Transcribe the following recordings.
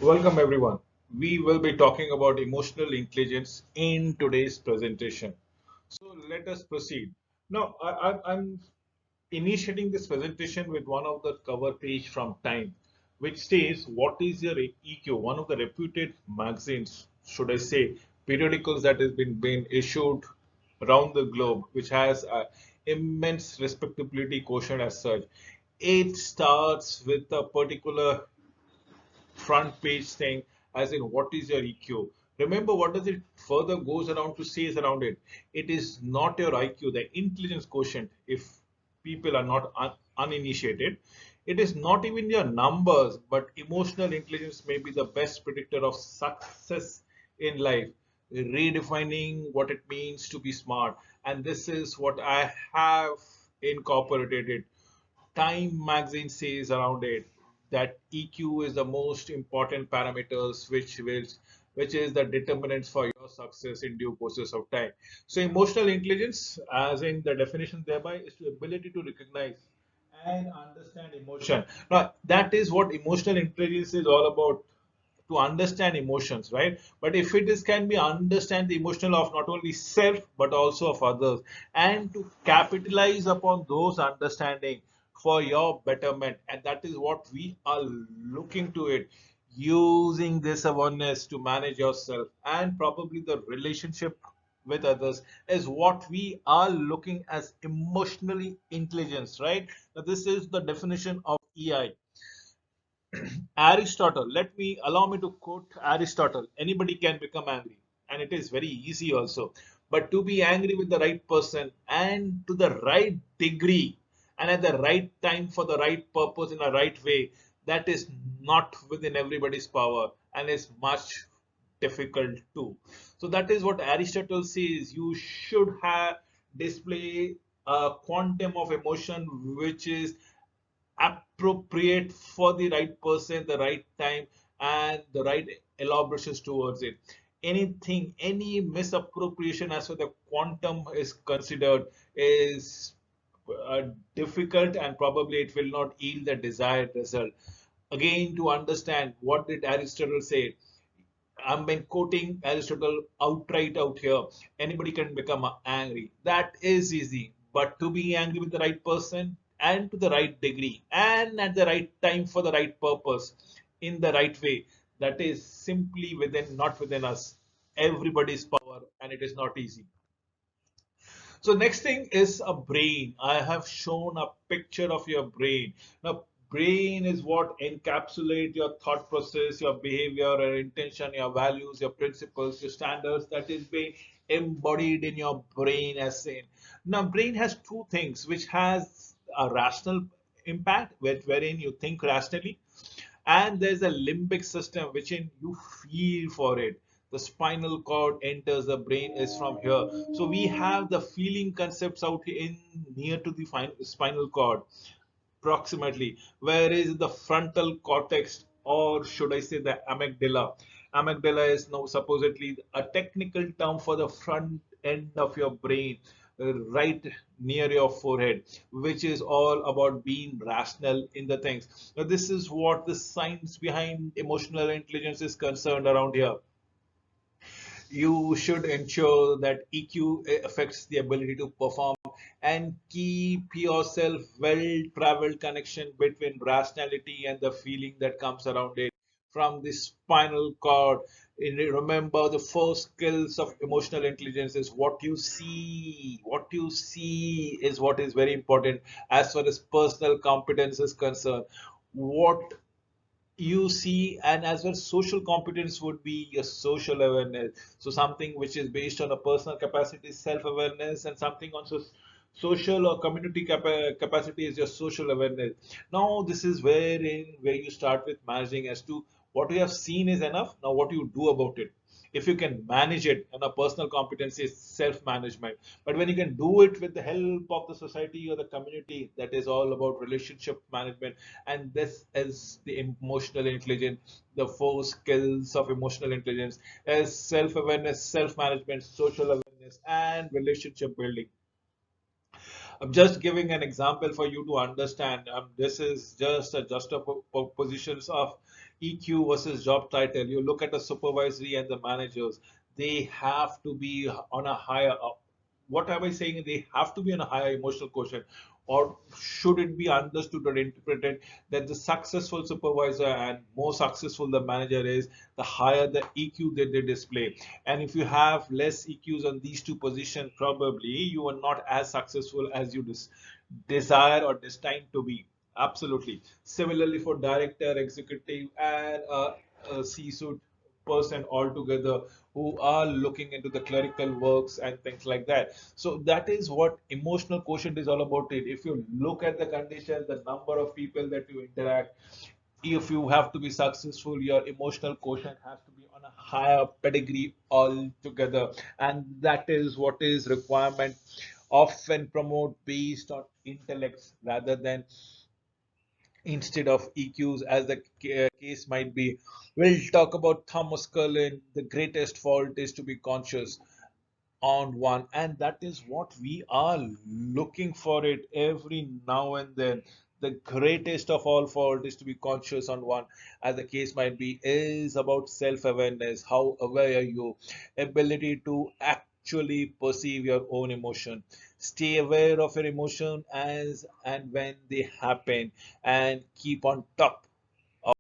Welcome everyone. We will be talking about emotional intelligence in today's presentation. So let us proceed. Now, I'm initiating this presentation with one of the cover page from Time, which says, "What is your EQ?" One of the reputed magazines, should I say, periodicals that has been issued around the globe, which has immense respectability quotient as such. It starts with a particular front page thing, as in what is your EQ. Remember, what does it further goes around to say is around it. It is not your IQ, the intelligence quotient, if people are not uninitiated. It is not even your numbers, but emotional intelligence may be the best predictor of success in life, redefining what it means to be smart. And this is what I have incorporated it. Time magazine says around it that EQ is the most important parameters which is the determinants for your success in due process of time. So emotional intelligence, as in the definition thereby, is the ability to recognize and understand emotion. Now that is what emotional intelligence is all about, to understand emotions, right? But if it is can be understand the emotional of not only self but also of others, and to capitalize upon those understanding for your betterment, and that is what we are looking to it, using this awareness to manage yourself and probably the relationship with others, is what we are looking as emotionally intelligence, right? Now this is the definition of EI. Aristotle, allow me to quote Aristotle. Anybody can become angry, and it is very easy also. But to be angry with the right person and to the right degree and at the right time for the right purpose in a right way, that is not within everybody's power and is much difficult too. So that is what Aristotle says. You should have display a quantum of emotion which is appropriate for the right person, the right time, and the right elaborations towards it. Anything, any misappropriation as far the quantum is considered is difficult, and probably it will not yield the desired result. Again, to understand what did Aristotle say, I'm been quoting Aristotle outright out here. Anybody can become angry. That is easy. But to be angry with the right person and to the right degree and at the right time for the right purpose in the right way, that is simply within, not within us, everybody's power, and it is not easy. So next thing is a brain. I have shown a picture of your brain. Now, brain is what encapsulate your thought process, your behavior, your intention, your values, your principles, your standards. That is being embodied in your brain as in. Now, brain has two things, which has a rational impact, wherein you think rationally, and there's a limbic system which in you feel for it. The spinal cord enters the brain is from here, so we have the feeling concepts out in near to the spinal cord approximately, whereas the frontal cortex, or should I say the amygdala is now supposedly a technical term for the front end of your brain, right near your forehead, which is all about being rational in the things. Now this is what the science behind emotional intelligence is concerned around here. You should ensure that EQ affects the ability to perform and keep yourself well-traveled connection between rationality and the feeling that comes around it from the spinal cord. And remember, the first skills of emotional intelligence is what you see. What you see is what is very important as far as personal competence is concerned. What you see, and as well social competence would be your social awareness, so something which is based on a personal capacity, self-awareness, and something on social or community capacity is your social awareness. Now this is where you start with managing as to what you have seen is enough. Now what you do about it, if you can manage it, and a personal competency is self-management. But when you can do it with the help of the society or the community, that is all about relationship management. And this is the emotional intelligence. The four skills of emotional intelligence is self-awareness, self-management, social awareness, and relationship building. I'm just giving an example for you to understand. This is just a positions of EQ versus job title. You look at the supervisory and the managers; they have to be on a higher. What am I saying? They have to be on a higher emotional quotient, or should it be understood or interpreted that the successful supervisor and more successful the manager is, the higher the EQ that they display. And if you have less EQs on these two positions, probably you are not as successful as you desire or destined to be. Absolutely. Similarly, for director, executive, and C-suite person altogether who are looking into the clerical works and things like that. So that is what emotional quotient is all about. It. If you look at the condition, the number of people that you interact, if you have to be successful, your emotional quotient has to be on a higher pedigree altogether, and that is what is requirement often promote based on intellects rather than instead of EQs, as the case might be. We'll talk about Thomas Cullen. The greatest fault is to be conscious on one, and that is what we are looking for it every now and then. The greatest of all fault is to be conscious on one, as the case might be, is about self-awareness. How aware are you? Ability to actually perceive your own emotion. Stay aware of your emotion as and when they happen, and keep on top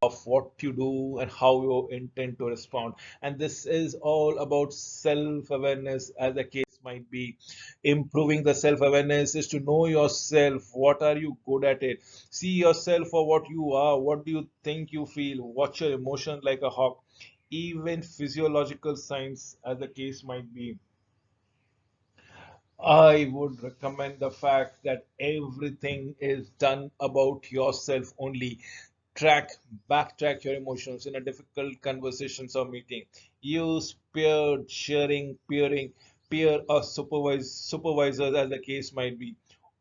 of what you do and how you intend to respond. And this is all about self awareness, as the case might be. Improving the self awareness is to know yourself. What are you good at it? See yourself for what you are. What do you think you feel? Watch your emotion like a hawk. Even physiological signs, as the case might be. I would recommend the fact that everything is done about yourself only. Backtrack your emotions in a difficult conversations or meeting. Use peer sharing, peer or supervisors, as the case might be.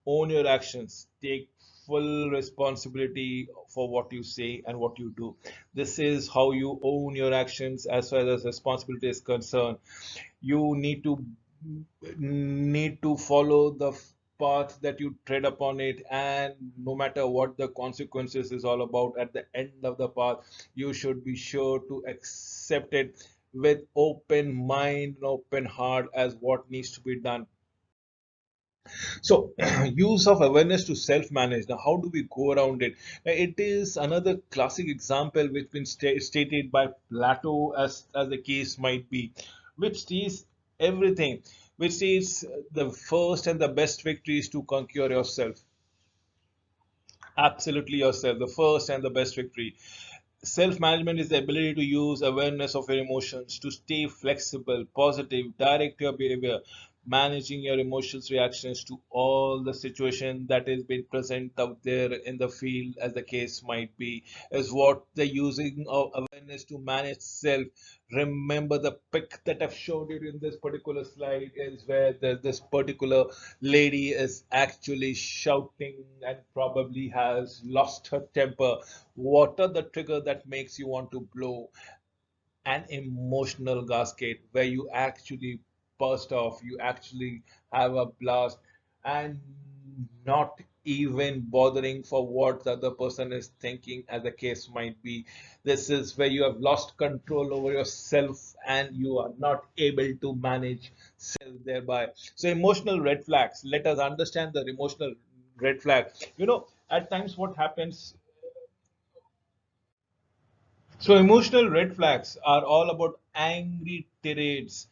Own your actions. Take full responsibility for what you say and what you do. This is how you own your actions as far as responsibility is concerned. You need to follow the path that you tread upon it, and no matter what the consequences is all about, at the end of the path you should be sure to accept it with open mind and open heart as what needs to be done. So, use of awareness to self-manage. Now, how do we go around it? It is another classic example which been stated by Plato, as the case might be, which is everything, which is the first and the best victory is to conquer yourself. Absolutely yourself, the first and the best victory. Self-management is the ability to use awareness of your emotions to stay flexible, positive, direct your behavior, managing your emotions reactions to all the situation that is being present out there in the field, as the case might be, is what the using of awareness to manage self. Remember the pic that I've showed you in this particular slide is where this particular lady is actually shouting and probably has lost her temper. What are the trigger that makes you want to blow? An emotional gasket where you actually burst off, you actually have a blast, and not even bothering for what the other person is thinking, as the case might be. This is where you have lost control over yourself and you are not able to manage self thereby. So, emotional red flags. Let us understand the emotional red flag. At times what happens. So emotional red flags are all about angry tirades,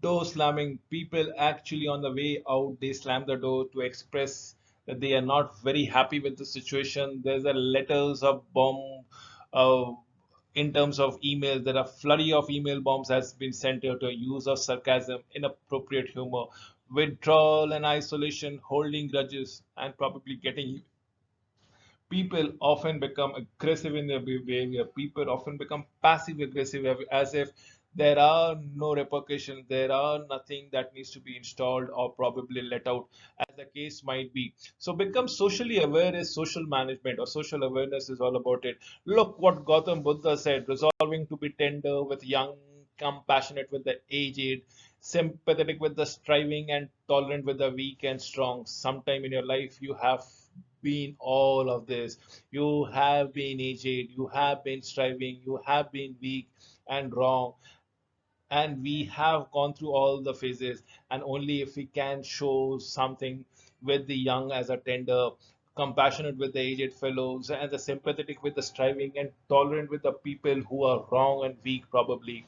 door slamming. People actually on the way out, they slam the door to express that they are not very happy with the situation. There's a letters of bomb uh, in terms of emails. There are flurry of email bombs has been sent out to use of sarcasm, inappropriate humor, withdrawal and isolation, holding grudges, and probably getting people often become aggressive in their behavior. People often become passive aggressive as if there are no repercussions, there are nothing that needs to be installed or probably let out, as the case might be. So, become socially aware is social management, or social awareness is all about it. Look what Gautam Buddha said: resolving to be tender with young, compassionate with the aged. sympathetic with the striving and tolerant with the weak and strong. Sometime in your life you have been all of this. You have been aged, you have been striving, you have been weak and wrong, and we have gone through all the phases. And only if we can show something with the young as a tender, compassionate with the aged fellows, and the sympathetic with the striving, and tolerant with the people who are wrong and weak probably.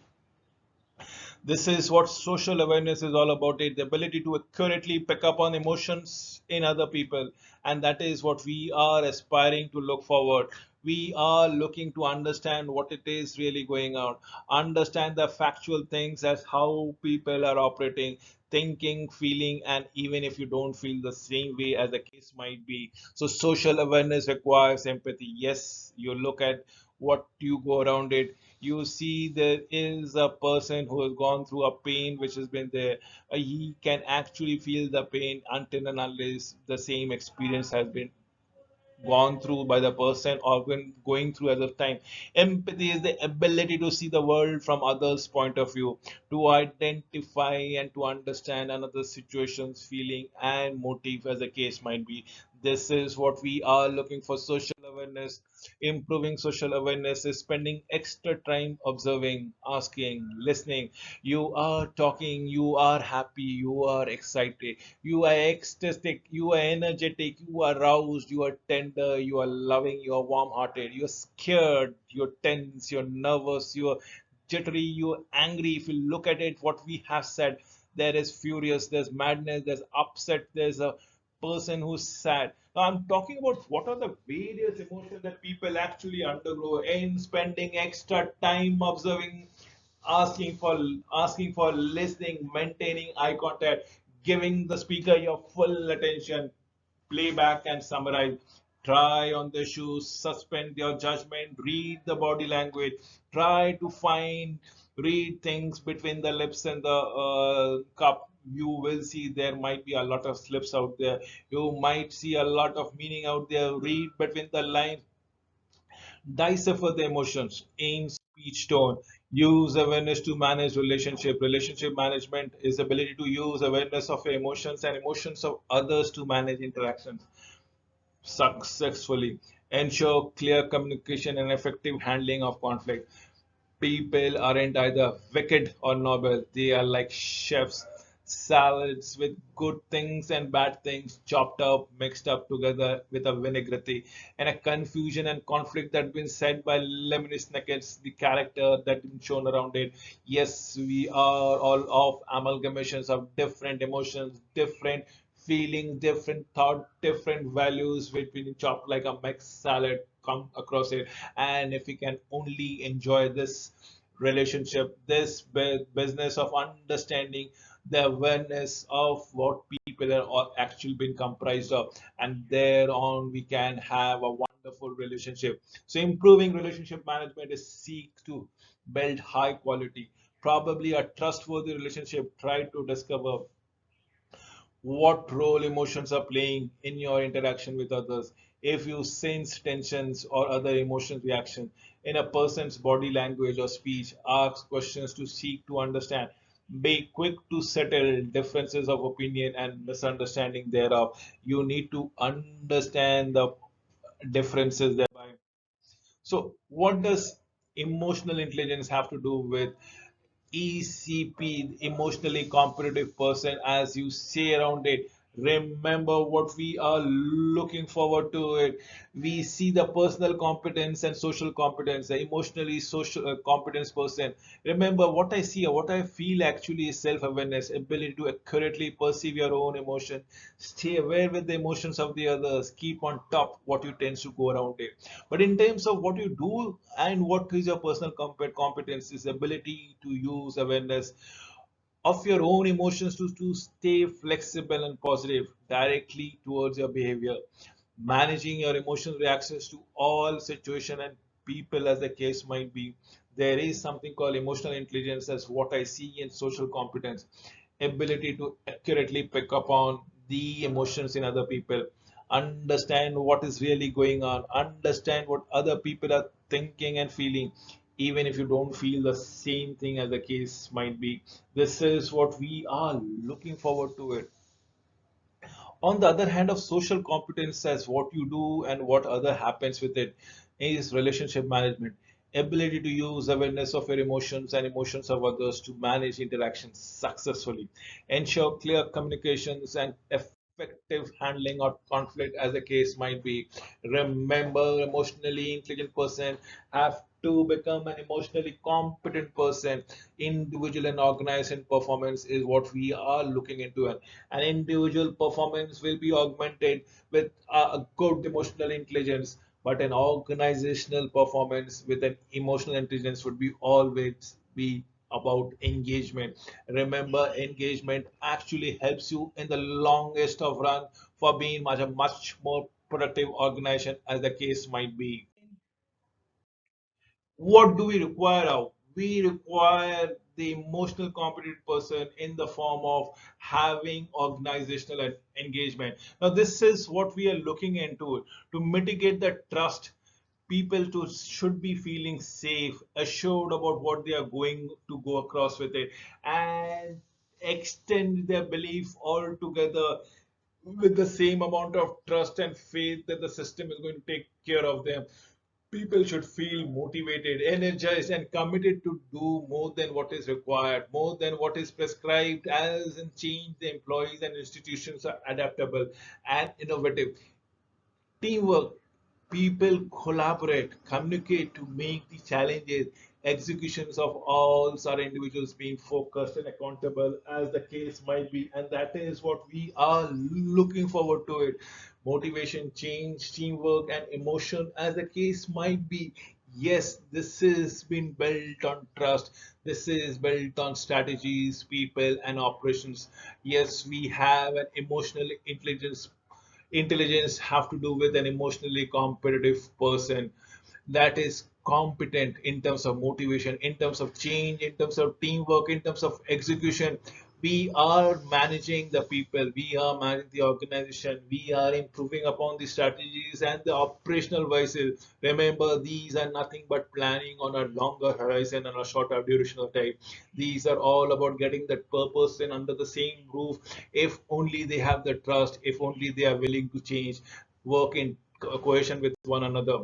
This is what social awareness is all about, it, the ability to accurately pick up on emotions in other people. And that is what we are aspiring to look forward. We are looking to understand what it is really going on, understand the factual things as how people are operating, thinking, feeling, and even if you don't feel the same way as the case might be. So social awareness requires empathy. Yes, you look at what you go around it, you see there is a person who has gone through a pain which has been there. He can actually feel the pain until and unless the same experience has been gone through by the person or when going through at the time. Empathy is the ability to see the world from others' point of view, to identify and to understand another situation's feeling and motive as the case might be. This is what we are looking for. Social awareness, improving social awareness is spending extra time observing, asking, listening. You are talking, you are happy, you are excited, you are ecstatic, you are energetic, you are roused, you are tender, you are loving, you are warm hearted, you are scared, you're tense, you're nervous, you're jittery, you're angry. If you look at it, what we have said, there is furious, there's madness, there's upset, there's a person who's sad. Now, I'm talking about what are the various emotions that people actually undergo in spending extra time observing, asking for asking for listening, maintaining eye contact, giving the speaker your full attention, play back and summarize, try on the shoes, suspend your judgment, read the body language, try to find, read things between the lips and the cup. You will see there might be a lot of slips out there. You might see a lot of meaning out there. Read between the lines, decipher the emotions, aim, speech, tone. Use awareness to manage relationship. Relationship management is ability to use awareness of your emotions and emotions of others to manage interactions successfully. Ensure clear communication and effective handling of conflict. People aren't either wicked or noble. They are like chefs. Salads with good things and bad things chopped up, mixed up together with a vinaigrette, and a confusion and conflict that been said by Lemony against the character that been shown around it. Yes, we are all of amalgamations of different emotions, different feelings, different thought, different values, which been chopped like a mixed salad come across it. And if we can only enjoy this relationship, this business of understanding the awareness of what people are all actually been comprised of, and thereon we can have a wonderful relationship. So improving relationship management is seek to build high quality, probably a trustworthy relationship. Try to discover what role emotions are playing in your interaction with others. If you sense tensions or other emotions reaction in a person's body language or speech, ask questions to seek to understand. Be quick to settle differences of opinion and misunderstanding thereof. You need to understand the differences thereby. So, what does emotional intelligence have to do with ECP, emotionally competitive person, as you say around it? Remember what we are looking forward to it. We see the personal competence and social competence, the emotionally social competence person. Remember what I see or what I feel actually is self-awareness, ability to accurately perceive your own emotion, stay aware with the emotions of the others, keep on top what you tend to go around it. But in terms of what you do and what is your personal competence, is ability to use awareness of your own emotions to stay flexible and positive directly towards your behavior, managing your emotional reactions to all situation and people as the case might be. There is something called emotional intelligence as what I see in social competence, ability to accurately pick up on the emotions in other people, understand what is really going on, understand what other people are thinking and feeling, even if you don't feel the same thing as the case might be. This is what we are looking forward to it. On the other hand of social competence as what you do and what other happens with it is relationship management, ability to use awareness of your emotions and emotions of others to manage interactions successfully, ensure clear communications and effective handling of conflict as the case might be. Remember, emotionally intelligent person have to become an emotionally competent person. Individual and organization performance is what we are looking into. An individual performance will be augmented with a good emotional intelligence, but an organizational performance with an emotional intelligence would be always be about engagement. Remember, engagement actually helps you in the longest of run for being much more productive organization as the case might be. What do we require now? We require the emotional competent person in the form of having organizational engagement. Now, this is what we are looking into to mitigate the trust. People to should be feeling safe, assured about what they are going to go across with it, and extend their belief altogether with the same amount of trust and faith that the system is going to take care of them. People should feel motivated, energized, and committed to do more than what is required, more than what is prescribed, as in change. The employees and institutions are adaptable and innovative. Teamwork, people collaborate, communicate to make the challenges, executions of all our individuals being focused and accountable as the case might be. And that is what we are looking forward to it. Motivation, change, teamwork, and emotion as the case might be. Yes, this is been built on trust. This is built on strategies, people, and operations. Yes, we have an emotional intelligence have to do with an emotionally competitive person that is competent in terms of motivation, in terms of change, in terms of teamwork, in terms of execution. We are managing the people, we are managing the organization, we are improving upon the strategies and the operational vices. Remember, these are nothing but planning on a longer horizon and a shorter duration of time. These are all about getting that purpose and under the same roof. If only they have the trust, if only they are willing to change, work in cohesion with one another.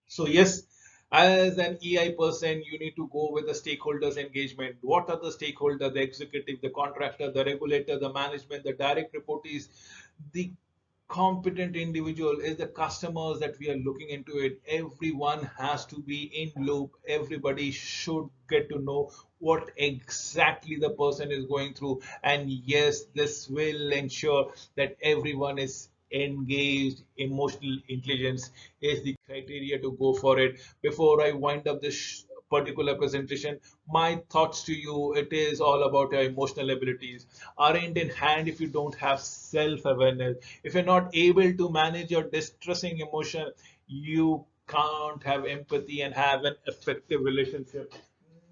So yes, as an EI person, you need to go with the stakeholders engagement. What are the stakeholders? The executive, the contractor, the regulator, the management, the direct reportees, the competent individual is the customers that we are looking into it. Everyone has to be in loop. Everybody should get to know what exactly the person is going through. And yes, this will ensure that everyone is engaged. Emotional intelligence is the criteria to go for it. Before I wind up this particular presentation, my thoughts to you, it is all about your emotional abilities aren't in hand if you don't have self-awareness. If you're not able to manage your distressing emotion, you can't have empathy and have an effective relationship.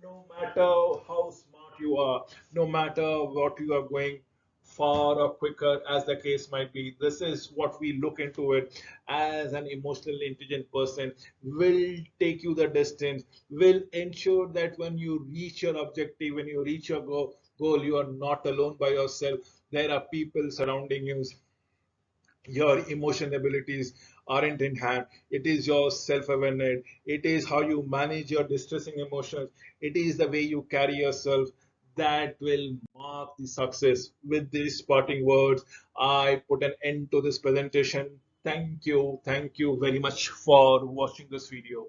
No matter how smart you are, no matter what you are going far or quicker as the case might be, this is what we look into it. As an emotionally intelligent person will take you the distance, will ensure that when you reach your objective, when you reach your goal, you are not alone by yourself. There are people surrounding you. Your emotion abilities aren't in hand. It is your self-awareness. It is how you manage your distressing emotions. It is the way you carry yourself that will mark the success. With these parting words, I put an end to this presentation. Thank you very much for watching this video.